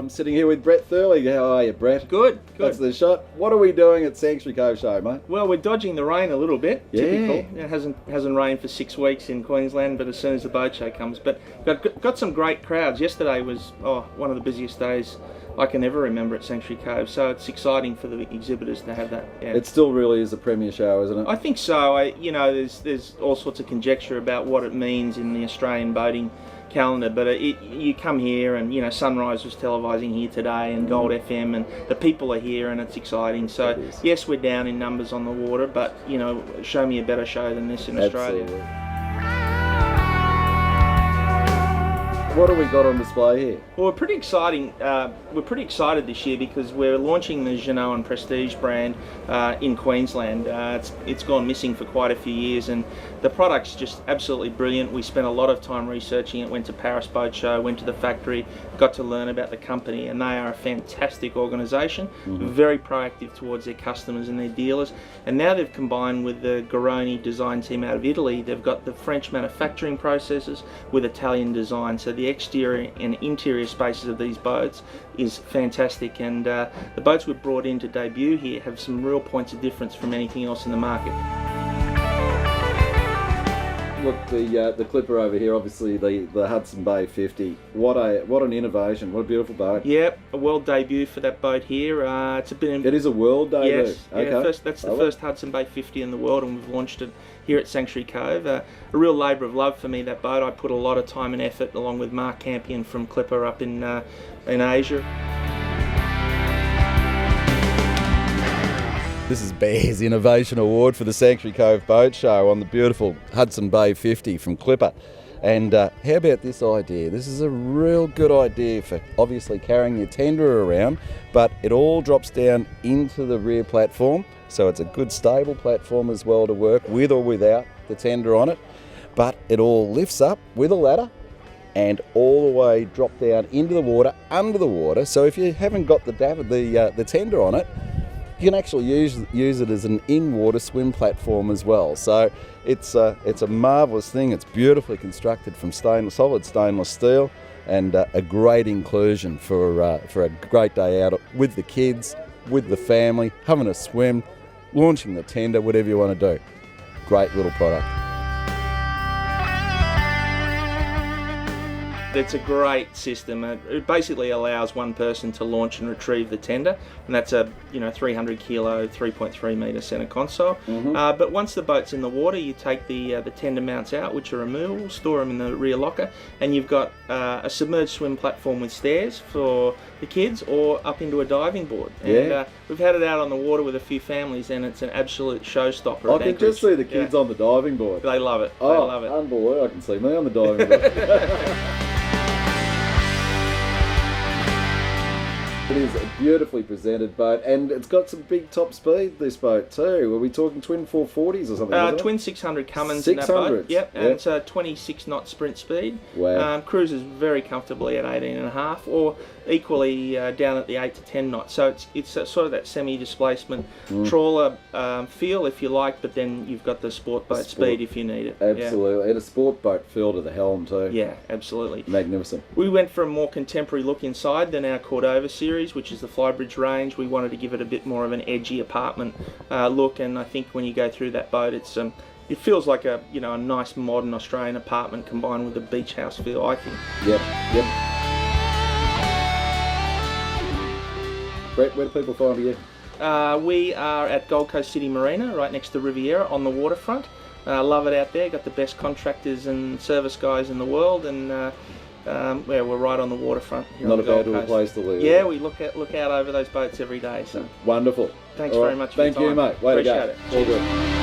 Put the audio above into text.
I'm sitting here with Brett Thurley. How are you, Brett? Good. That's the shot. What are we doing at Sanctuary Cove Show, mate? Well, we're dodging the rain a little bit. Yeah. Typical. It hasn't rained for 6 weeks in Queensland, but as soon as the boat show comes. But got some great crowds. Yesterday was one of the busiest days I can ever remember at Sanctuary Cove. So it's exciting for the exhibitors to have that. Yeah. It still really is a premier show, isn't it? I think so. There's all sorts of conjecture about what it means in the Australian boating calendar, but you come here and Sunrise was televising here today and Gold FM, and the people are here and it's exciting. So yes, we're down in numbers on the water, but show me a better show than this in Australia. What have we got on display here? Well, we're pretty excited this year because we're launching the Jeanneau and Prestige brand in Queensland. It's gone missing for quite a few years, and the product's just absolutely brilliant. We spent a lot of time researching it, went to Paris Boat Show, went to the factory, got to learn about the company, and they are a fantastic organisation, very proactive towards their customers and their dealers. And now they've combined with the Garoni design team out of Italy. They've got the French manufacturing processes with Italian design, so the exterior and interior spaces of these boats is fantastic, and the boats we've brought in to debut here have some real points of difference from anything else in the market. Look, the clipper over here, obviously the Hudson Bay 50. What an innovation! What a beautiful boat. Yep, a world debut for that boat here. It is a world debut. Yes, okay. Yeah, that's the first Hudson Bay 50 in the world, and we've launched it here at Sanctuary Cove. A real labour of love for me, that boat. I put a lot of time and effort, along with Mark Campion from Clipper up in Asia. This is Bear's Innovation Award for the Sanctuary Cove Boat Show on the beautiful Hudson Bay 50 from Clipper. And how about this idea? This is a real good idea for obviously carrying your tender around, but it all drops down into the rear platform, so it's a good stable platform as well to work with or without the tender on it. But it all lifts up with a ladder and all the way drop down into the water, under the water. So if you haven't got the tender on it, you can actually use it as an in-water swim platform as well. So it's a marvellous thing. It's beautifully constructed from solid stainless steel, and a great inclusion for a great day out with the kids, with the family, having a swim, launching the tender, whatever you want to do. Great little product. It's a great system. It basically allows one person to launch and retrieve the tender, and that's a 300 kilo, 3.3 metre centre console. But once the boat's in the water, you take the tender mounts out, which are removable, store them in the rear locker, and you've got a submerged swim platform with stairs for the kids, or up into a diving board. And we've had it out on the water with a few families, and it's an absolute showstopper. I can just see the kids on the diving board. They love it. Oh, they love it. Unbelievable. I can see me on the diving board. It is a beautifully presented boat, and it's got some big top speed, this boat too. Are we talking twin 440s or something? Twin 600 Cummins in that boat. Yep, and it's a 26 knot sprint speed. Wow. Cruises very comfortably at 18.5, or equally down at the 8 to 10 knots. So it's sort of that semi-displacement trawler feel, if you like, but then you've got the sport boat speed if you need it. Absolutely, and a sport boat feel to the helm too. Yeah, absolutely. Magnificent. We went for a more contemporary look inside than our Cordova series, which is the Flybridge range. We wanted to give it a bit more of an edgy apartment look, and I think when you go through that boat, it feels like a nice modern Australian apartment combined with a beach house feel, I think. Yep. Brett, where do people find you? We are at Gold Coast City Marina, right next to Riviera, on the waterfront. Love it out there. Got the best contractors and service guys in the world, and we're right on the waterfront here. Not on the Gold a bad Coast. place to live. Yeah, we look out over those boats every day. So wonderful. Thanks very much for your time. Thank you, mate. Way to go. Appreciate it. All good.